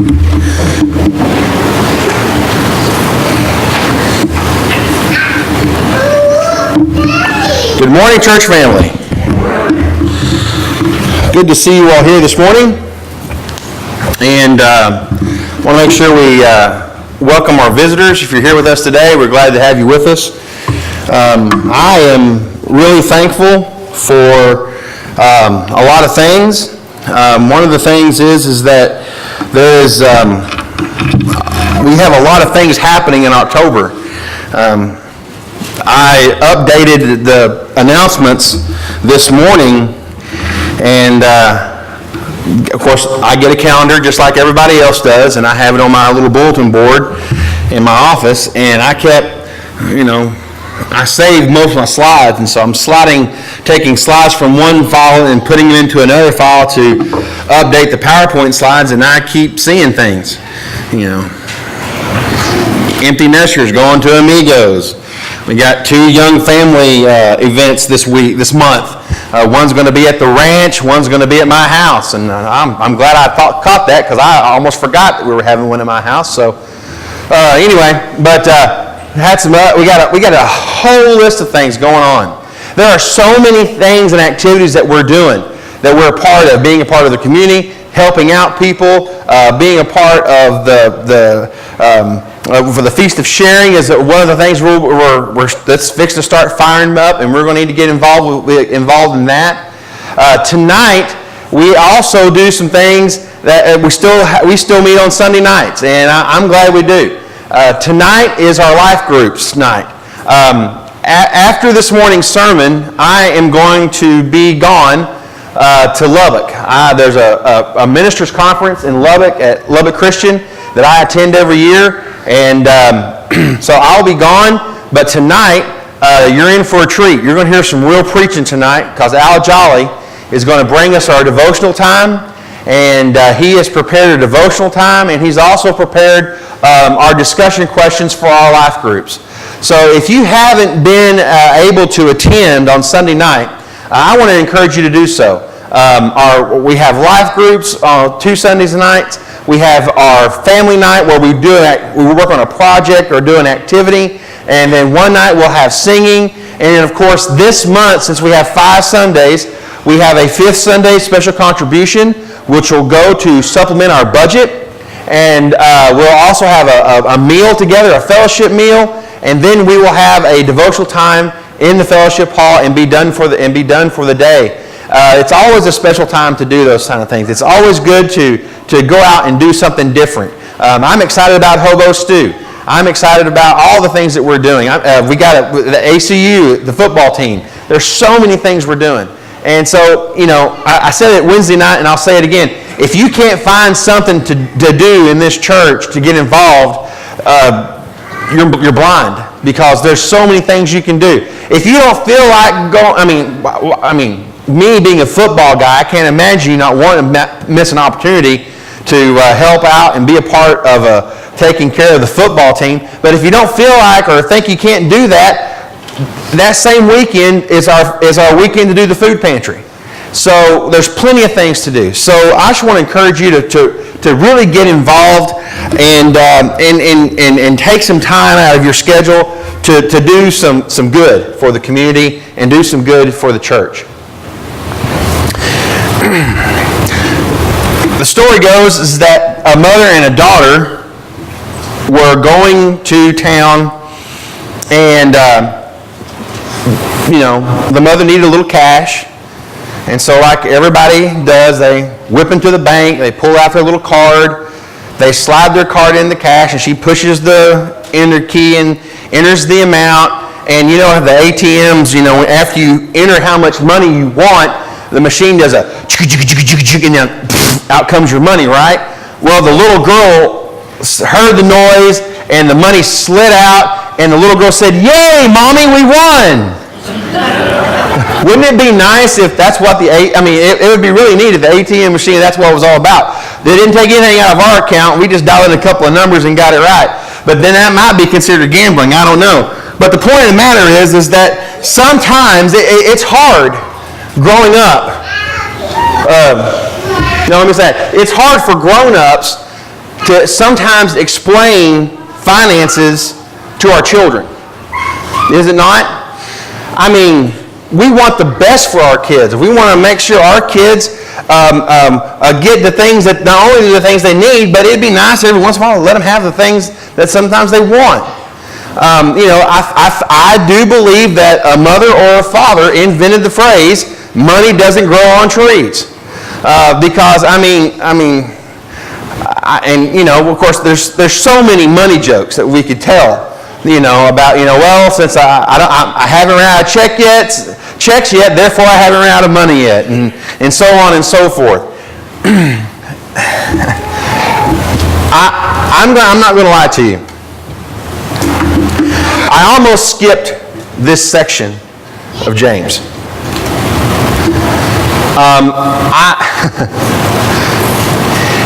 Good morning, church family. Good to see you all here this morning. And want to make sure we welcome our visitors. If you're here with us today, we're glad to have you with us. I am really thankful for a lot of things. One of the things is that there is we have a lot of things happening in October. I updated the announcements this morning, and of course I get a calendar just like everybody else does, and I have it on my little bulletin board in my office, and I kept, I saved most of my slides, and so I'm taking slides from one file and putting them into another file to update the PowerPoint slides, and I keep seeing things, empty nesters going to Amigos. We got 2 young family events this month. One's going to be at the ranch, one's going to be at my house, and I'm glad I caught that because I almost forgot that we were having one at my house. So anyway, but we got a whole list of things going on. There are so many things and activities that we're doing, that we're a part of, being a part of the community, helping out people, being a part of for the Feast of Sharing is one of the things that's fixed to start firing up, and we're going to need to get involved in that. Tonight, we also do some things that we still meet on Sunday nights, and I'm glad we do. Tonight is our life groups night. After this morning's sermon, I am going to be gone to Lubbock. There's a ministers' conference in Lubbock at Lubbock Christian that I attend every year, and so I'll be gone. But tonight, you're in for a treat. You're going to hear some real preaching tonight because Al Jolly is going to bring us our devotional time, and he has prepared a devotional time, and he's also prepared our discussion questions for our life groups. So if you haven't been able to attend on Sunday night, I want to encourage you to do so. We have life groups on 2 Sundays nights. We have our family night where we work on a project or do an activity, and then one night we'll have singing. And then, of course, this month, since we have 5 Sundays, we have a 5th Sunday special contribution, which will go to supplement our budget. And we'll also have a meal together, a fellowship meal, and then we will have a devotional time in the fellowship hall and be done for the day. It's always a special time to do those kind of things. It's always good to go out and do something different. I'm excited about Hobo Stew. I'm excited about all the things that we're doing. We got the ACU, the football team. There's so many things we're doing. And so, I said it Wednesday night, and I'll say it again. If you can't find something to do in this church to get involved, you're blind, because there's so many things you can do. If you don't feel like going, me being a football guy, I can't imagine you not wanting to miss an opportunity to help out and be a part of taking care of the football team. But if you don't feel like or think you can't do that, that same weekend is our weekend to do the food pantry. So there's plenty of things to do. So I just want to encourage you to really get involved and take some time out of your schedule to do some good for the community and do some good for the church. The story goes is that a mother and a daughter were going to town, and the mother needed a little cash, and so like everybody does, they whip into the bank, they pull out their little card, they slide their card in the cash, and she pushes the enter key and enters the amount. And the ATMs, after you enter how much money you want, the machine does a and then out comes your money, right? Well, the little girl heard the noise and the money slid out, and the little girl said, "Yay, Mommy, we won!" Wouldn't it be nice if that's what it would be really neat if the ATM machine, that's what it was all about. They didn't take anything out of our account. We just dialed in a couple of numbers and got it right. But then that might be considered gambling. I don't know. But the point of the matter is that sometimes it's hard growing up. Let me say, it's hard for grown-ups to sometimes explain finances to our children. Is it not? I mean, we want the best for our kids. We want to make sure our kids get the things that, not only the things they need, but it'd be nice every once in a while to let them have the things that sometimes they want. I do believe that a mother or a father invented the phrase, money doesn't grow on trees. Because, of course, there's so many money jokes that we could tell, about, since I haven't ran out of checks yet, therefore I haven't run out of money yet, and so on and so forth. I'm not going to lie to you. I almost skipped this section of James.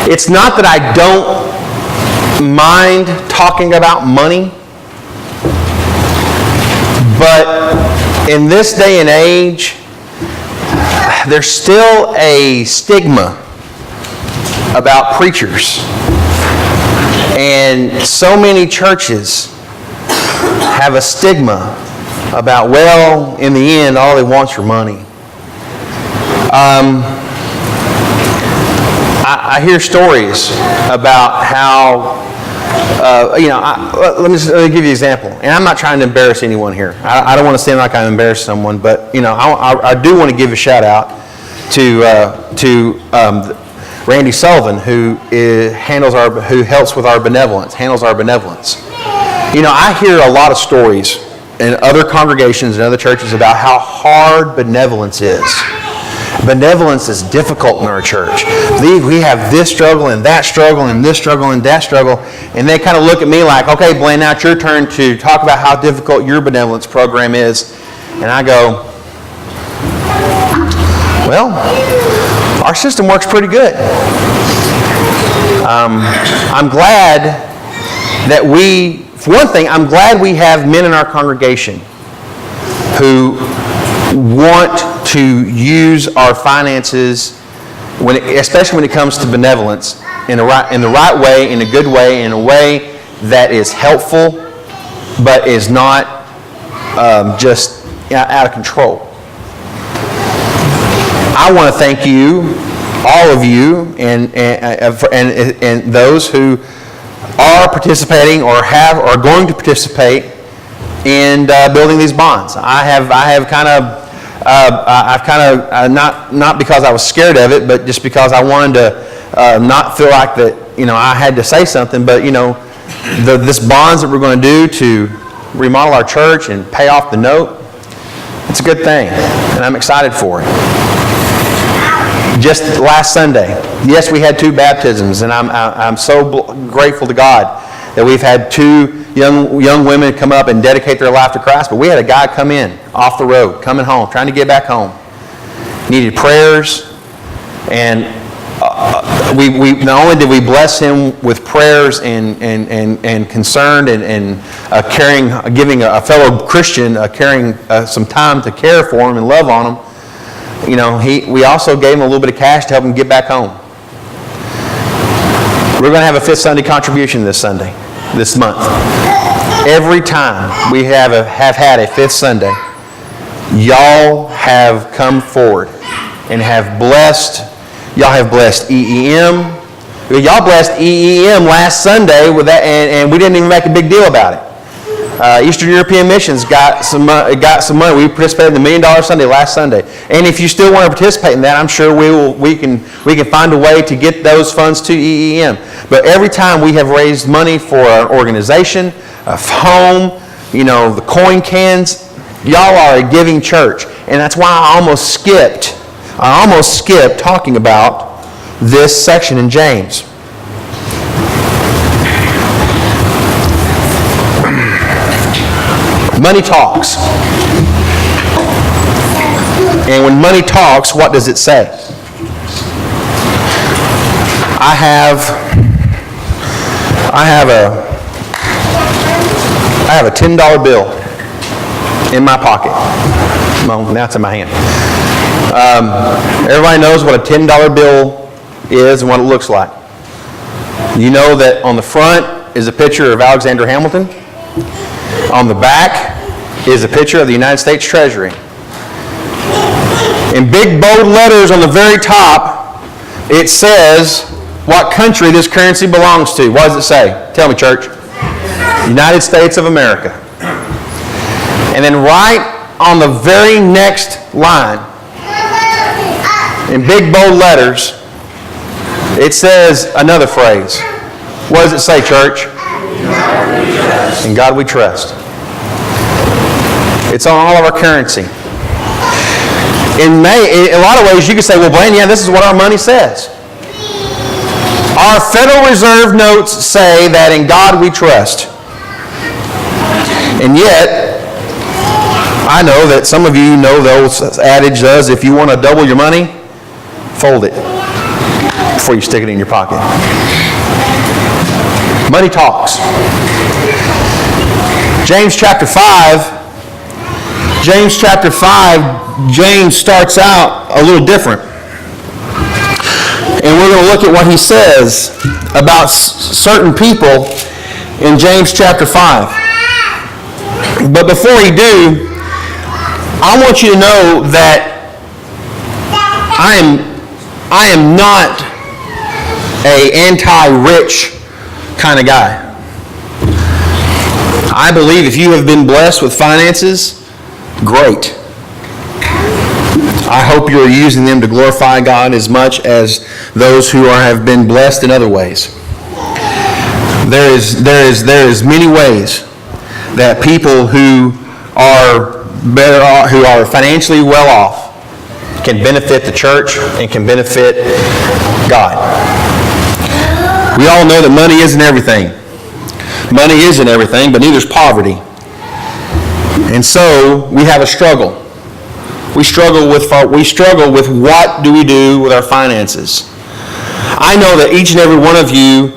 It's not that I don't mind talking about money, but in this day and age, there's still a stigma about preachers. And so many churches have a stigma about, well, in the end, all they want is your money. I hear stories about how, let me give you an example. And I'm not trying to embarrass anyone here. I don't want to seem like I embarrass someone, but, I do want to give a shout out to Randy Sullivan, who helps with our benevolence, handles our benevolence. I hear a lot of stories in other congregations and other churches about how hard benevolence is. Benevolence is difficult in our church. We have this struggle and that struggle and this struggle and that struggle. And they kind of look at me like, okay, Blan, now it's your turn to talk about how difficult your benevolence program is. And I go, well, our system works pretty good. I'm glad that for one thing, I'm glad we have men in our congregation who want to use our finances, especially when it comes to benevolence, in the right way, in a good way, in a way that is helpful, but is not just out of control. I want to thank you, all of you, and those who are participating or are going to participate in building these bonds. I've kind of not because I was scared of it, but just because I wanted to not feel like that I had to say something. But this bonds that we're going to do to remodel our church and pay off the note, it's a good thing, and I'm excited for it. Just last Sunday, yes, we had 2 baptisms, and I'm so grateful to God that we've had 2 young women come up and dedicate their life to Christ. But we had a guy come in off the road, coming home, trying to get back home. Needed prayers, and we not only did we bless him with prayers and concern and caring, giving a fellow Christian caring some time to care for him and love on him. We also gave him a little bit of cash to help him get back home. We're going to have a 5th Sunday contribution this month. Every time we have had a 5th Sunday, y'all have come forward and have blessed. Y'all have blessed EEM. Y'all blessed EEM last Sunday with that, and we didn't even make a big deal about it. Eastern European Missions got some money. We participated in the $1 Million Sunday last Sunday, and if you still want to participate in that, I'm sure we can find a way to get those funds to EEM. But every time we have raised money for an organization, a home, the coin cans, y'all are a giving church, and that's why I almost skipped talking about this section in James. Money talks. And when money talks, what does it say? I have a $10 bill in my pocket. Well, now it's in my hand. Everybody knows what a $10 bill is and what it looks like. You know that on the front is a picture of Alexander Hamilton. On the back is a picture of the United States Treasury. In big bold letters on the very top, it says what country this currency belongs to. What does it say? Tell me, church. United States of America. And then right on the very next line, in big bold letters, it says another phrase. What does it say, church? In God we trust. It's on all of our currency. In a lot of ways, you could say, well, Blan, yeah, this is what our money says. Our Federal Reserve notes say that in God we trust. And yet, I know that some of you know the old adage does, if you want to double your money, fold it before you stick it in your pocket. Money talks. James chapter 5, James starts out a little different. And we're going to look at what he says about certain people in James chapter 5. But before he do, I want you to know that I am not an anti-rich kind of guy. I believe if you have been blessed with finances, great. I hope you're using them to glorify God as much as those who have been blessed in other ways. There is many ways that people who are better off, who are financially well off, can benefit the church and can benefit God. We all know that money isn't everything. Money isn't everything, but neither is poverty. And so we have a struggle. We struggle with what do we do with our finances. I know that each and every one of you,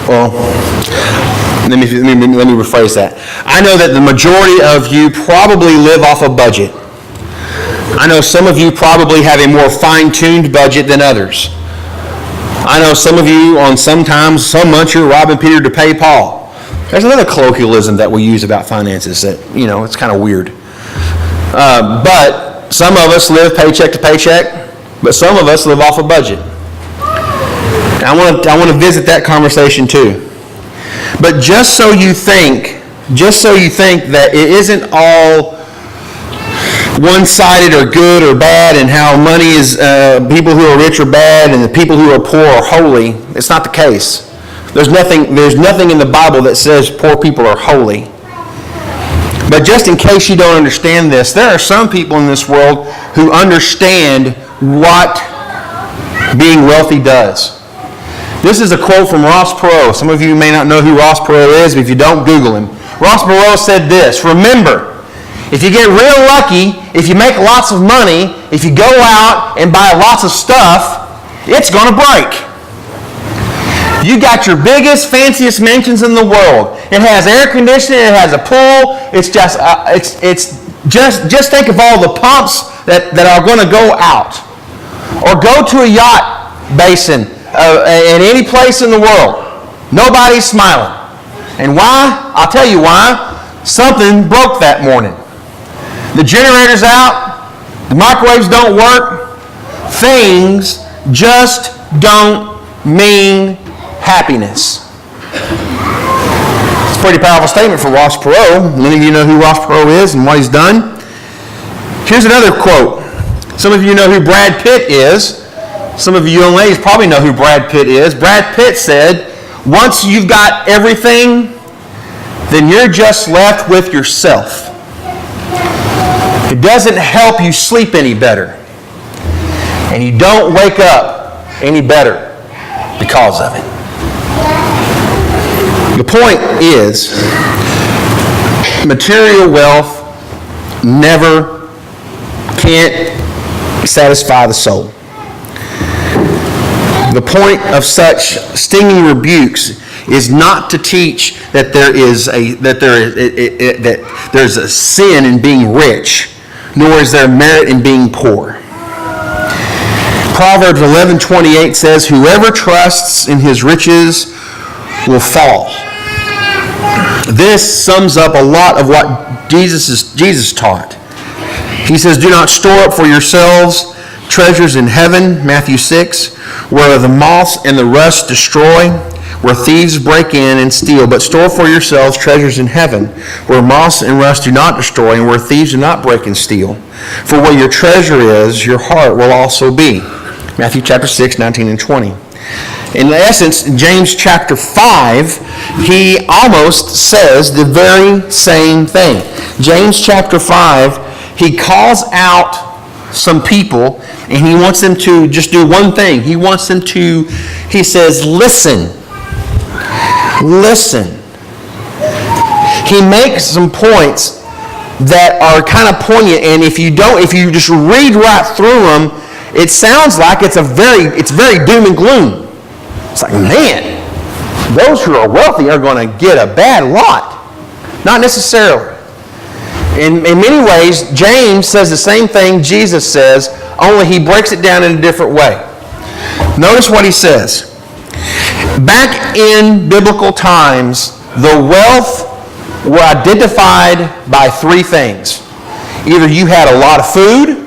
well, let me rephrase that. I know that the majority of you probably live off a budget. I know some of you probably have a more fine-tuned budget than others. I know some of you some months you're robbing Peter to pay Paul. There's another colloquialism that we use about finances that, it's kind of weird. But some of us live paycheck to paycheck, but some of us live off a budget. And I want to visit that conversation too. But just so you think that it isn't all one-sided or good or bad, and how money is people who are rich are bad and the people who are poor are holy. It's not the case. There's nothing in the Bible that says poor people are holy. But just in case you don't understand this, there are some people in this world who understand what being wealthy does. This is a quote from Ross Perot. Some of you may not know who Ross Perot is, but if you don't, Google him. Ross Perot said this: remember, if you get real lucky, if you make lots of money, if you go out and buy lots of stuff, it's going to break. You got your biggest, fanciest mansions in the world. It has air conditioning. It has a pool. It's just think of all the pumps that are going to go out. Or go to a yacht basin in any place in the world. Nobody's smiling. And why? I'll tell you why. Something broke that morning. The generator's out. The microwaves don't work. Things just don't mean happiness. It's a pretty powerful statement for Ross Perot. Many of you know who Ross Perot is and what he's done. Here's another quote. Some of you know who Brad Pitt is. Some of you young ladies probably know who Brad Pitt is. Brad Pitt said, once you've got everything, then you're just left with yourself. It doesn't help you sleep any better. And you don't wake up any better because of it. The point is, material wealth can't satisfy the soul. The point of such stinging rebukes is not to teach that there's a sin in being rich, nor is there merit in being poor. Proverbs 11:28 says, whoever trusts in his riches will fall. This sums up a lot of what Jesus taught. He says, do not store up for yourselves treasures in heaven, Matthew 6, where the moths and the rust destroy, where thieves break in and steal, but store for yourselves treasures in heaven, where moths and rust do not destroy, and where thieves do not break and steal. For where your treasure is, your heart will also be. Matthew chapter 6, 19 and 20. In essence, in James chapter 5, he almost says the very same thing. James chapter 5, he calls out some people, and he wants them to just do one thing. He says, listen. Listen. He makes some points that are kind of poignant, and if you just read right through them, it sounds like it's very doom and gloom. It's like, man, those who are wealthy are going to get a bad lot. Not necessarily. In many ways, James says the same thing Jesus says, only he breaks it down in a different way. Notice what he says. Back in biblical times, the wealth were identified by three things. Either you had a lot of food,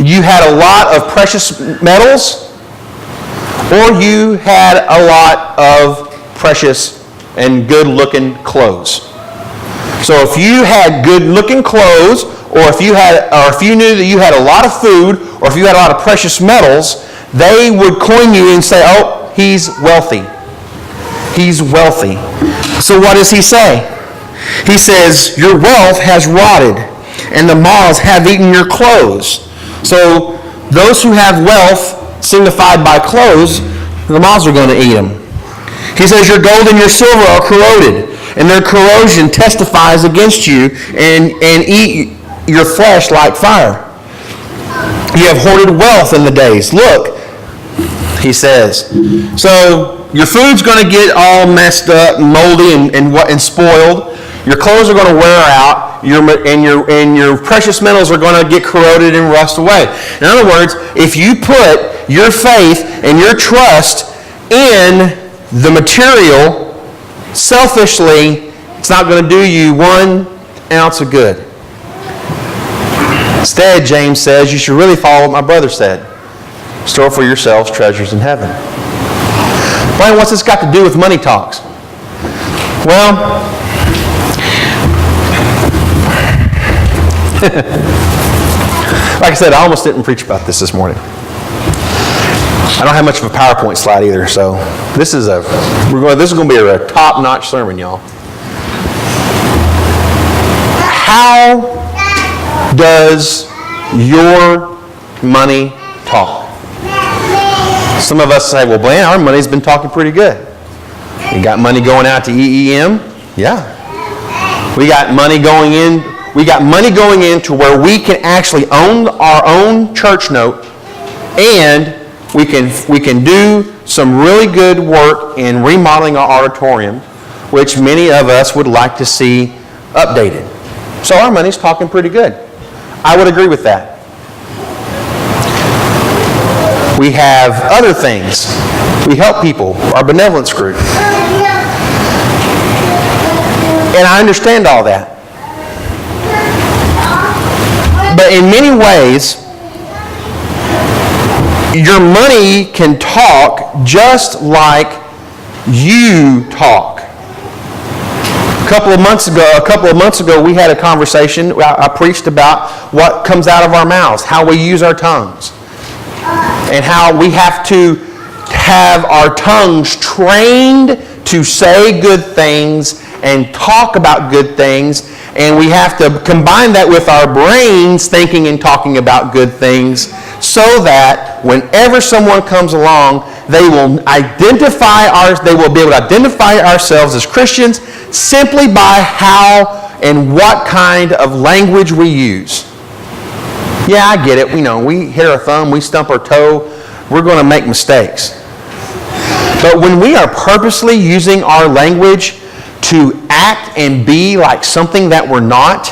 you had a lot of precious metals, or you had a lot of precious and good-looking clothes. So if you had good-looking clothes, or if you knew that you had a lot of food, or if you had a lot of precious metals, they would coin you and say, oh, he's wealthy. He's wealthy. So what does he say? He says, your wealth has rotted, and the moths have eaten your clothes. So those who have wealth signified by clothes, the moths are going to eat them. He says, your gold and your silver are corroded, and their corrosion testifies against you and eat your flesh like fire. You have hoarded wealth in the days. Look, he says. So your food's going to get all messed up, moldy, and spoiled. Your clothes are going to wear out. Your precious metals are going to get corroded and rust away. In other words, if you put your faith and your trust in the material selfishly, it's not going to do you 1 ounce of good. Instead, James says, you should really follow what my brother said. Store for yourselves treasures in heaven. Brian, what's this got to do with money talks? Well, like I said, I almost didn't preach about this morning. I don't have much of a PowerPoint slide either, so this is going to be a top-notch sermon, y'all. How does your money talk? Some of us say, well, Blan, our money's been talking pretty good. We got money going out to EEM? Yeah. We got money going in. We got money going into where we can actually own our own church note, and we can do some really good work in remodeling our auditorium, which many of us would like to see updated. So our money's talking pretty good. I would agree with that. We have other things. We help people, our benevolence group. And I understand all that. But in many ways, your money can talk just like you talk. A couple of months ago, we had a conversation. I preached about what comes out of our mouths, how we use our tongues, and how we have to have our tongues trained to say good things and talk about good things, and we have to combine that with our brains thinking and talking about good things, so that whenever someone comes along, they will be able to identify ourselves as Christians simply by how and what kind of language we use. Yeah, I get it. We hit our thumb, we stump our toe, we're going to make mistakes. But when we are purposely using our language to act and be like something that we're not,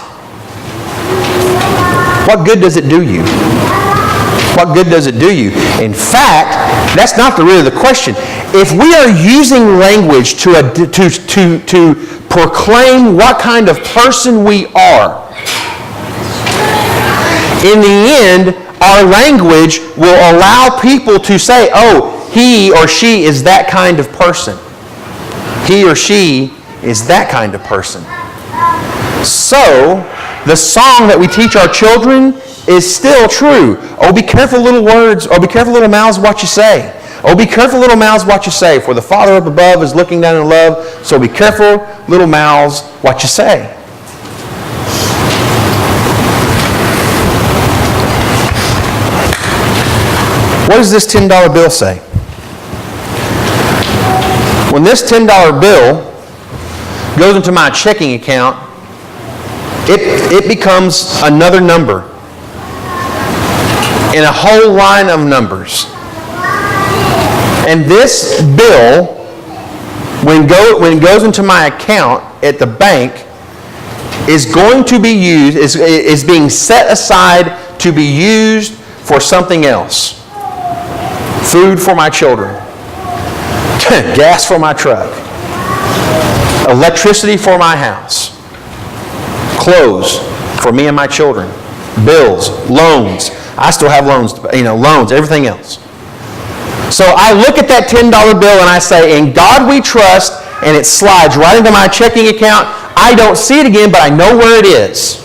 what good does it do you? What good does it do you? In fact, that's not really the question. If we are using language to proclaim what kind of person we are, in the end, our language will allow people to say, oh, he or she is that kind of person. He or she is that kind of person. So, the song that we teach our children is still true. Oh, be careful, little words. Oh, be careful, little mouths, what you say. Oh, be careful, little mouths, what you say. For the Father up above is looking down in love. So be careful, little mouths, what you say. What does this $10 bill say? When this $10 bill goes into my checking account, it becomes another number in a whole line of numbers. And this bill, when it goes into my account at the bank, is going to be used, is being set aside to be used for something else. Food for my children. Gas for my truck. Electricity for my house. Clothes for me and my children. Bills, loans. I still have loans, loans, everything else. So I look at that $10 bill and I say, in God we trust, and it slides right into my checking account. I don't see it again, but I know where it is.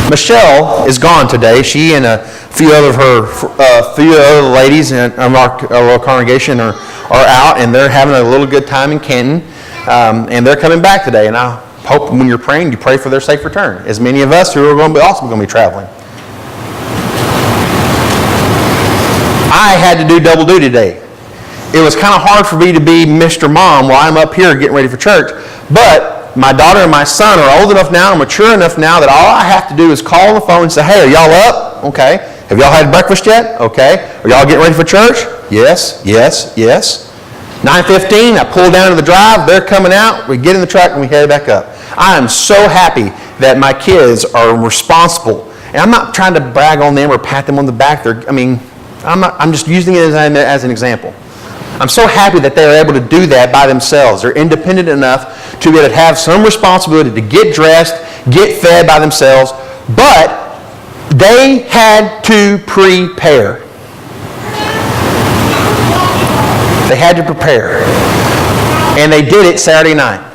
Michelle is gone today. She and a few other ladies in our congregation are out, and they're having a little good time in Canton, and they're coming back today. And I hope when you're praying, you pray for their safe return. As many of us who are also going to be traveling. I had to do double duty today. It was kind of hard for me to be Mr. Mom while I'm up here getting ready for church, but my daughter and my son are old enough now, mature enough now, that all I have to do is call on the phone and say, hey, are y'all up? Okay. Have y'all had breakfast yet? Okay. Are y'all getting ready for church? Yes, yes, yes. 9:15, I pull down to the drive. They're coming out. We get in the truck and we head back up. I am so happy that my kids are responsible. And I'm not trying to brag on them or pat them on the back. I'm just using it as an example. I'm so happy that they're able to do that by themselves. They're independent enough to be able to have some responsibility to get dressed, get fed by themselves, but they had to prepare. They had to prepare. And they did it Saturday night.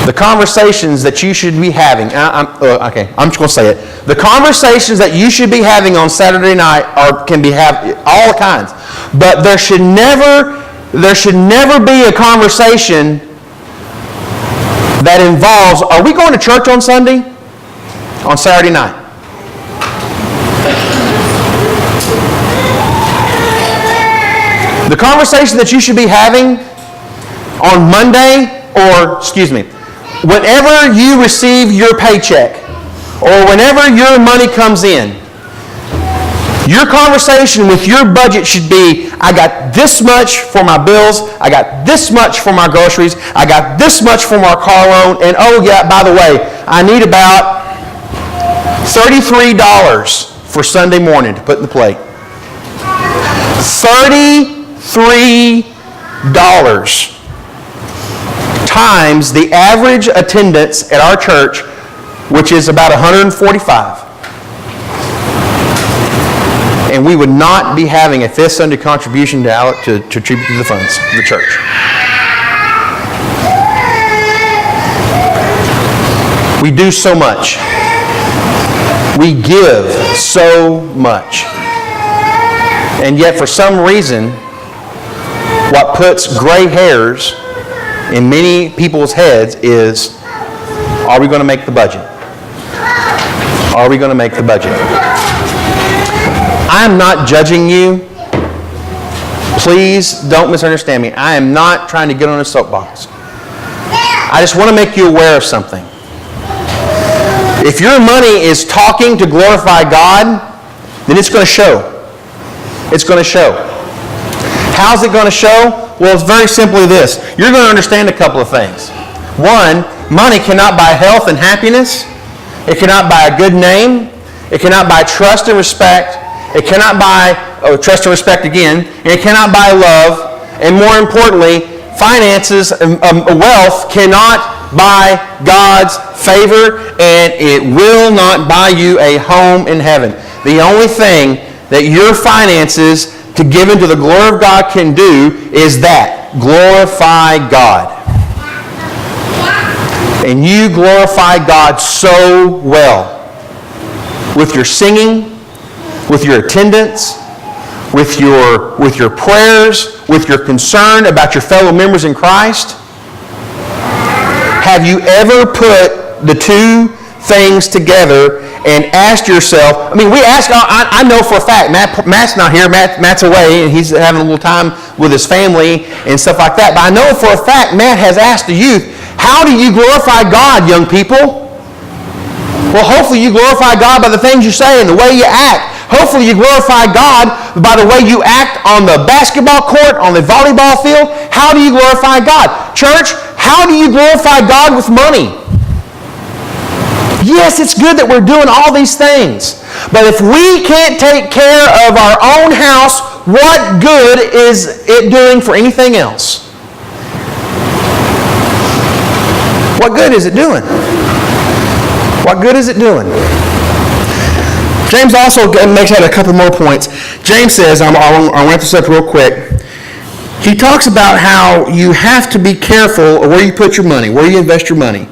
The conversations that you should be having, I'm just going to say it. The conversations that you should be having on Saturday night can be all kinds. But there should never be a conversation that involves, are we going to church on Sunday? On Saturday night. The conversation that you should be having on Monday, whenever you receive your paycheck, or whenever your money comes in, your conversation with your budget should be, I got this much for my bills, I got this much for my groceries, I got this much for my car loan, and oh yeah, by the way, I need about $33 for Sunday morning to put in the plate. $33 times the average attendance at our church, which is about 145. And we would not be having a fifth Sunday contribution to tribute to the funds of the church. We do so much. We give so much. And yet for some reason, what puts gray hairs in many people's heads is, are we going to make the budget? Are we going to make the budget? I'm not judging you. Please don't misunderstand me. I am not trying to get on a soapbox. I just want to make you aware of something. If your money is talking to glorify God, then it's going to show. It's going to show. How's it going to show? Well, it's very simply this. You're going to understand a couple of things. One, money cannot buy health and happiness. It cannot buy a good name. It cannot buy trust and respect. It cannot buy trust and respect again. And it cannot buy love. And more importantly, finances, wealth cannot buy God's favor, and it will not buy you a home in heaven. The only thing that your finances to give into the glory of God can do is that, glorify God. And you glorify God so well with your singing, with your attendance, with your prayers, with your concern about your fellow members in Christ. Have you ever put the two things together and asked yourself, I know for a fact, Matt's not here, Matt's away, and he's having a little time with his family and stuff like that, but I know for a fact Matt has asked the youth, how do you glorify God, young people? Well, hopefully you glorify God by the things you say and the way you act. Hopefully you glorify God by the way you act on the basketball court, on the volleyball field. How do you glorify God? Church, how do you glorify God with money? Yes, it's good that we're doing all these things. But if we can't take care of our own house, what good is it doing for anything else? What good is it doing? What good is it doing? James also makes out a couple more points. James says, I'll wrap this up real quick. He talks about how you have to be careful of where you put your money, where you invest your money.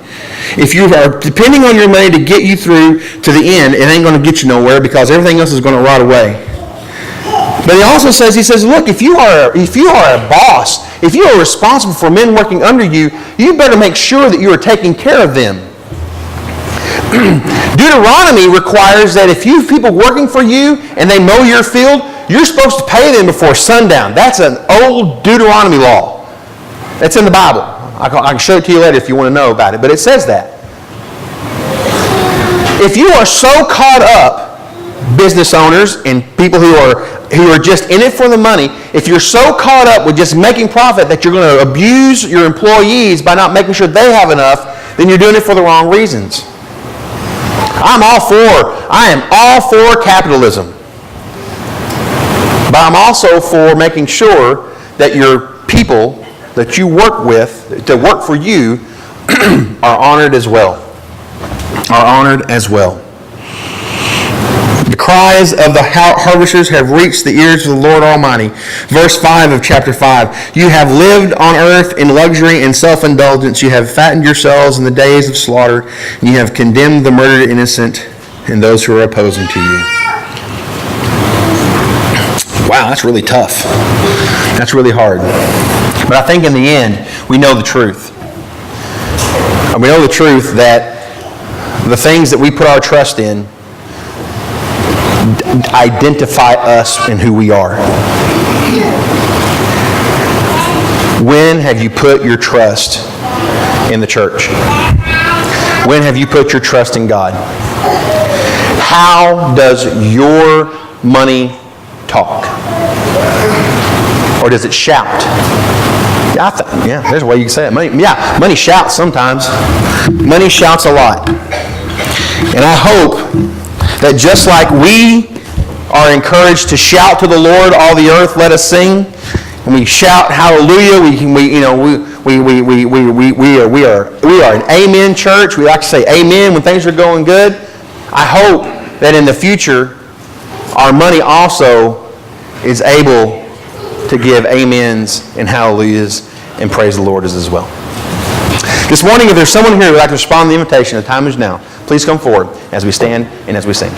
If you are depending on your money to get you through to the end, it ain't going to get you nowhere because everything else is going to rot away. But he also says, look, if you are a boss, if you are responsible for men working under you, you better make sure that you are taking care of them. Deuteronomy requires that if you have people working for you and they mow your field, you're supposed to pay them before sundown. That's an old Deuteronomy law. That's in the Bible. I can show it to you later if you want to know about it, but it says that. If you are so caught up, business owners and people who are just in it for the money, if you're so caught up with just making profit that you're going to abuse your employees by not making sure they have enough, then you're doing it for the wrong reasons. I am all for capitalism. But I'm also for making sure that your people that you work with, to work for you, are honored as well. The cries of the harvesters have reached the ears of the Lord Almighty. Verse 5 of chapter 5. You have lived on earth in luxury and self-indulgence. You have fattened yourselves in the days of slaughter. And you have condemned the murdered innocent and those who are opposing to you. Wow, that's really tough. That's really hard. But I think in the end, we know the truth. And we know the truth that the things that we put our trust in identify us in who we are. When have you put your trust in the church? When have you put your trust in God? How does your money talk? Or does it shout? Yeah, there's a way you can say it. Money shouts sometimes. Money shouts a lot. And I hope that just like we are encouraged to shout to the Lord, all the earth, let us sing. And we shout hallelujah. We are an amen church. We like to say amen when things are going good. I hope that in the future, our money also is able to give amens and hallelujahs and praise the Lord as well. This morning, if there's someone here who would like to respond to the invitation, the time is now. Please come forward as we stand and as we sing.